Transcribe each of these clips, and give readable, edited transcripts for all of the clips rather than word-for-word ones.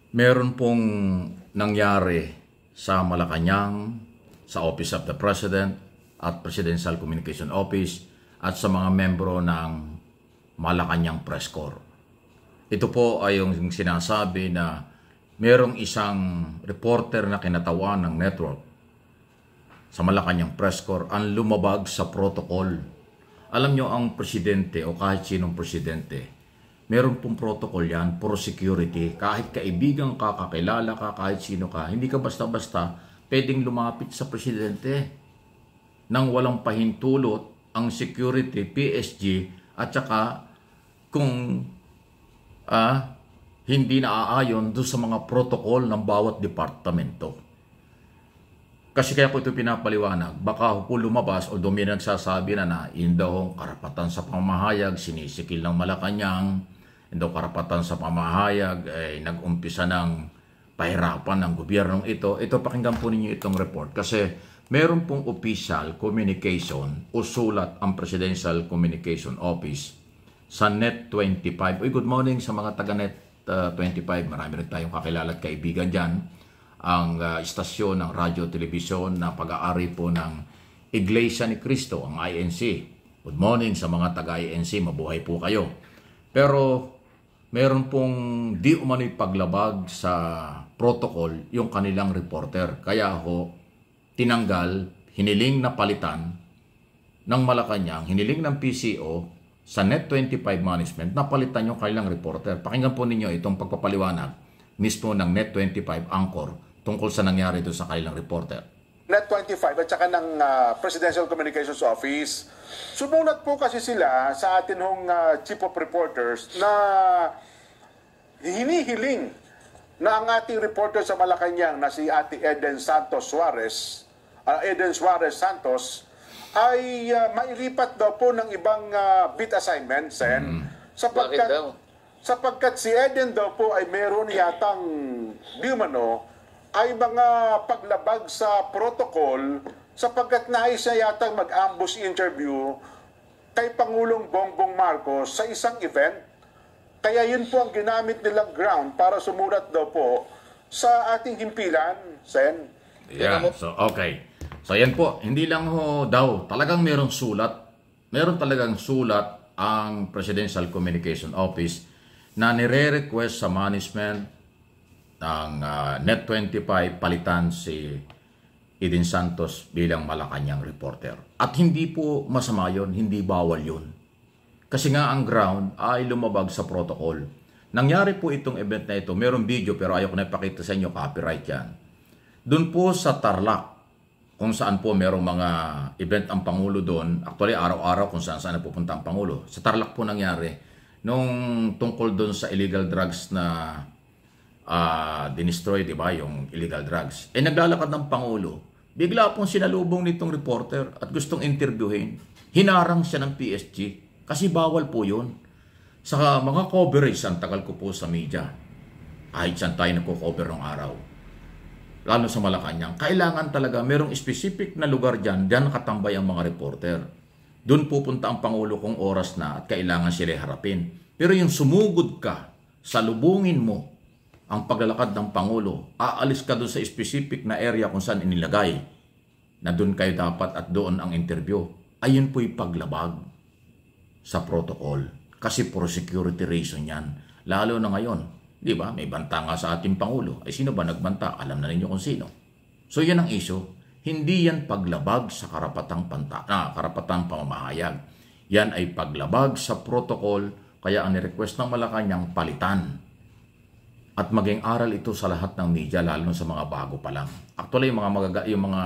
Meron pong nangyari sa Malacanang, sa Office of the President at Presidential Communication Office at sa mga membro ng Malacanang Press Corps. Ito po ay yung sinasabi na merong isang reporter na kinatawan ng network sa Malacanang Press Corps ang lumabag sa protocol. Alam nyo, ang presidente o kahit sinong presidente, meron pong protocol yan for security. Kahit kaibigan ka, kakilala ka, kahit sino ka, hindi ka basta-basta pwedeng lumapit sa presidente nang walang pahintulot ang security, PSG, at saka kung hindi naaayon doon sa mga protocol ng bawat departamento. Kasi kaya po ito pinapaliwanag, baka po lumabas o doon may nagsasabi na yun daw karapatan sa pamahayag, sinisikil ng Malacanang, yun daw karapatan sa pamahayag, ay nag-umpisa ng pahirapan ng gobyernong ito. Ito, pakinggan po ninyo itong report kasi meron pong official communication o sulat ang Presidential Communication Office sa Net25. Uy, good morning sa mga taga Net25. Marami rin tayong kakilala at kaibigan dyan. Ang istasyon ng radyo, telebisyon na pag-aari po ng Iglesia ni Cristo, ang INC. Good morning sa mga taga-INC, mabuhay po kayo. Pero meron pong di umano'y paglabag sa protocol yung kanilang reporter. Kaya ho, tinanggal, hiniling na palitan ng Malacanang, hiniling ng PCO sa Net25 Management, napalitan yung kanilang reporter. Pakinggan po ninyo itong pagpapaliwanag mismo ng Net25 Anchor tungkol sa nangyari doon sa kanilang reporter. Net25 at saka ng Presidential Communications Office. Sumulat po kasi sila sa atin hong Chief of Reporters na hinihiling na ang ating reporter sa Malacanang na si Ate Eden Suarez Santos ay mailipat daw po ng ibang beat assignment, Sen. Sapagkat si Eden daw po ay meron yatang di umano ay mga paglabag sa protocol sapagkat nais niya yatang mag-ambush interview kay Pangulong Bongbong Marcos sa isang event. Kaya yun po ang ginamit nilang ground para sumulat daw po sa ating himpilan, Sen. Yeah, so okay. So yan po, hindi lang ho daw, talagang merong sulat. Meron talagang sulat ang Presidential Communication Office na nire-request sa management ng Net25 palitan si Eden Santos bilang Malacanang reporter. At hindi po masama yun, hindi bawal yun. Kasi nga ang ground ay lumabag sa protocol. Nangyari po itong event na ito, merong video pero ayaw ko na ipakita sa inyo, copyright yan. Doon po sa Tarlac, kung saan po merong mga event ang Pangulo doon, actually araw-araw kung saan napupunta ang Pangulo. Sa Tarlac po nangyari, nung tungkol doon sa illegal drugs na dinestroy, di ba, yung illegal drugs. Naglalakad ng Pangulo, bigla pong sinalubong nitong reporter at gustong interviewin. Hinarang siya ng PSG kasi bawal po yun. Sa mga coverage, ang tagal ko po sa media, kahit saan tayo nagko-cover ng araw, lalo sa Malacanang, kailangan talaga merong specific na lugar dyan, dyan nakatambay ang mga reporter. Doon pupunta ang Pangulo kung oras na at kailangan sila harapin. Pero yung sumugod ka, salubungin mo ang paglalakad ng Pangulo, aalis ka doon sa specific na area kung saan inilagay na doon kayo dapat at doon ang interview. Ayun po'y paglabag sa protocol. Kasi for security reason yan. Lalo na ngayon, di ba? May banta nga sa ating Pangulo. Ay sino ba nagbanta? Alam na ninyo kung sino. So yan ang issue. Hindi yan paglabag sa karapatang pamamahayag. Yan ay paglabag sa protocol. Kaya ang ni-request ng Malacanang palitan. At maging aral ito sa lahat ng media, lalo sa mga bago pa lang. Actually, yung mga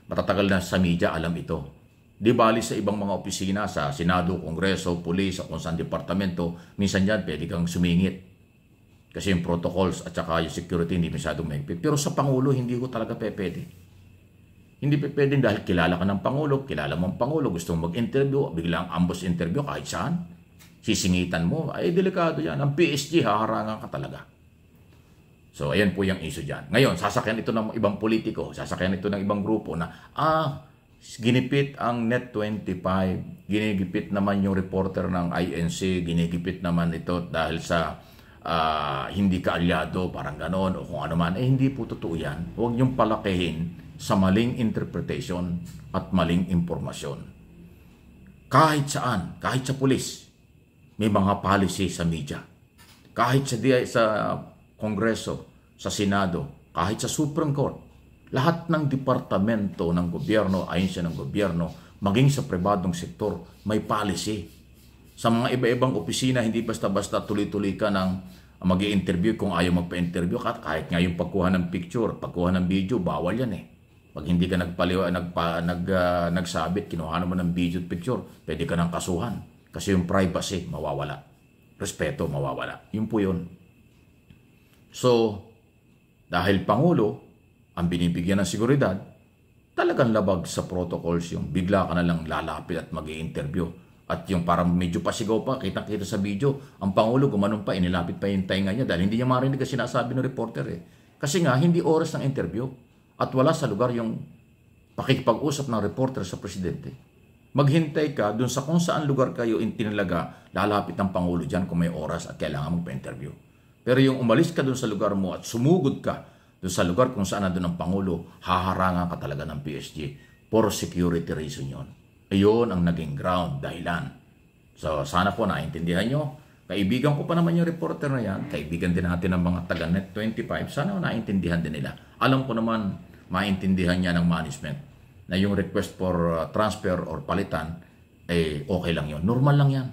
matatagal na sa media, alam ito. Di bali sa ibang mga opisina, sa Senado, Kongreso, Pulis, sa kung saan departamento, minsan yan, pwede kang sumingit. Kasi yung protocols at saka yung security hindi masyadong mahigpit. Pero sa Pangulo, hindi ko talaga pwede. Hindi pwede dahil kilala ka ng Pangulo, kilala mo ang Pangulo, gusto mong mag-interview, biglang ambush interview kahit saan. Sisingitan mo, ay delikado yan. Ang PSG, haharangan ka talaga. So, ayan po yung issue dyan. Ngayon, sasakyan ito ng ibang politiko, sasakyan ito ng ibang grupo na, ginipit ang Net25, ginigipit naman yung reporter ng INC, ginigipit naman ito dahil sa hindi ka alyado, parang ganon, o kung ano man. Hindi po totoo yan. Huwag niyong palakihin sa maling interpretation at maling impormasyon. Kahit saan, kahit sa pulis, may mga policy sa media. Kahit sa Kongreso, sa Senado, kahit sa Supreme Court, lahat ng departamento ng gobyerno, ahensya ng gobyerno, maging sa pribadong sektor, may policy. Sa mga iba-ibang opisina, hindi basta-basta tuloy-tuloy ka ng mag-i-interview kung ayaw magpa-interview. Kahit nga yung pagkuha ng picture, pagkuha ng video, bawal yan eh. Pag hindi ka nagsabit, kinuha mo ng video at picture, pwede ka nang kasuhan. Kasi yung privacy, mawawala. Respeto, mawawala. Yun po yun. So, dahil Pangulo ang binibigyan ng seguridad, talagang labag sa protocols yung bigla ka na lang lalapit at mag-i-interview. At yung parang medyo pasigaw pa, kita-kita sa video, ang Pangulo gumanon pa, inilapit pa yung tainga niya dahil hindi niya marinig ang sinasabi ng reporter eh. Kasi nga, hindi oras ng interview at wala sa lugar yung pakikipag-usap ng reporter sa presidente. Maghintay ka dun sa kung saan lugar kayo tinalaga, lalapit ng Pangulo dyan kung may oras at kailangan magpa-interview. Pero yung umalis ka dun sa lugar mo at sumugod ka dun sa lugar kung saan nandun ang Pangulo, haharangan ka talaga ng PSG for security reason yun. Ayun ang naging ground, dahilan. So sana po naintindihan nyo. Kaibigan ko pa naman yung reporter na yan. Kaibigan din natin ng mga taga Net25. Sana naintindihan din nila. Alam ko naman, maintindihan niya ng management na yung request for transfer or palitan, okay lang yun. Normal lang yan.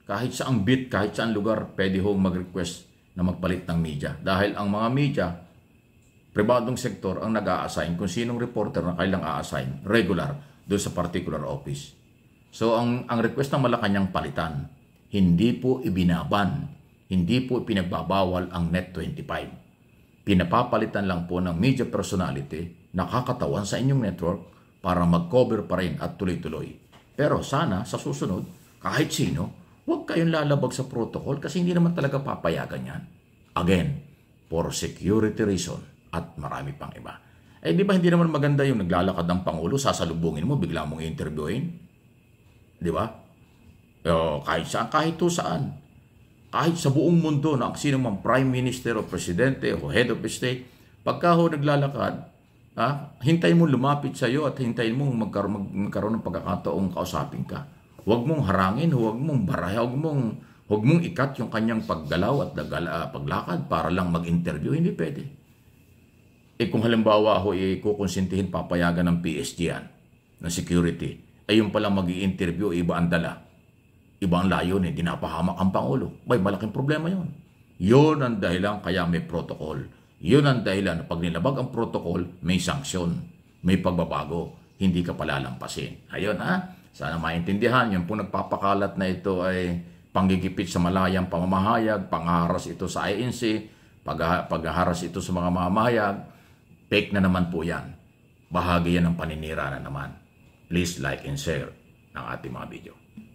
Kahit saang bit, kahit saang lugar, pwede hong mag-request na magpalit ng media. Dahil ang mga media, pribadong sektor ang nag-a-assign kung sinong reporter na kailang a-assign regular doon sa particular office. So ang request ng Malacanang palitan, hindi po ibinaban, hindi po pinagbabawal ang Net25. Pinapapalitan lang po ng media personality nakakatawan sa inyong network para mag-cover pa rin at tuloy-tuloy. Pero sana sa susunod, kahit sino, huwag kayong lalabag sa protocol kasi hindi naman talaga papayagan yan. Again, for security reason at marami pang iba. Di ba hindi naman maganda yung naglalakad ng Pangulo, sasalubungin mo, bigla mong interviewin? Di ba? Kahit saan, kahit saan. Kahit sa buong mundo na sino mang prime minister o presidente o head of state, pagka ho naglalakad, hintayin mo lumapit sa iyo at hintayin mo magkaroon ng pagkakataong kausapin ka. Huwag mong harangin, huwag mong barahay, huwag mong ikat yung kanyang paggalaw at paglakad para lang mag-interview. Hindi pwede. Kung halimbawa ako kukonsintihin papayagan ng PSG yan, ng security, yung pala mag-i-interview, iba ang dala. Iba ang layon, hindi napahamak ang Pangulo. Malaking problema yun. Yun ang dahilan kaya may protocol. Yun ang dahilan na pag nilabag ang protocol, may sanksyon, may pagbabago, hindi ka palalampasin. Ayun sana maintindihan, yung po nagpapakalat na ito ay panggigipit sa malayang pamamahayag, pangharas ito sa INC, paghaharas ito sa mga mamahayag, fake na naman po yan. Bahagi yan ng paninira na naman. Please like and share ng ating mga video.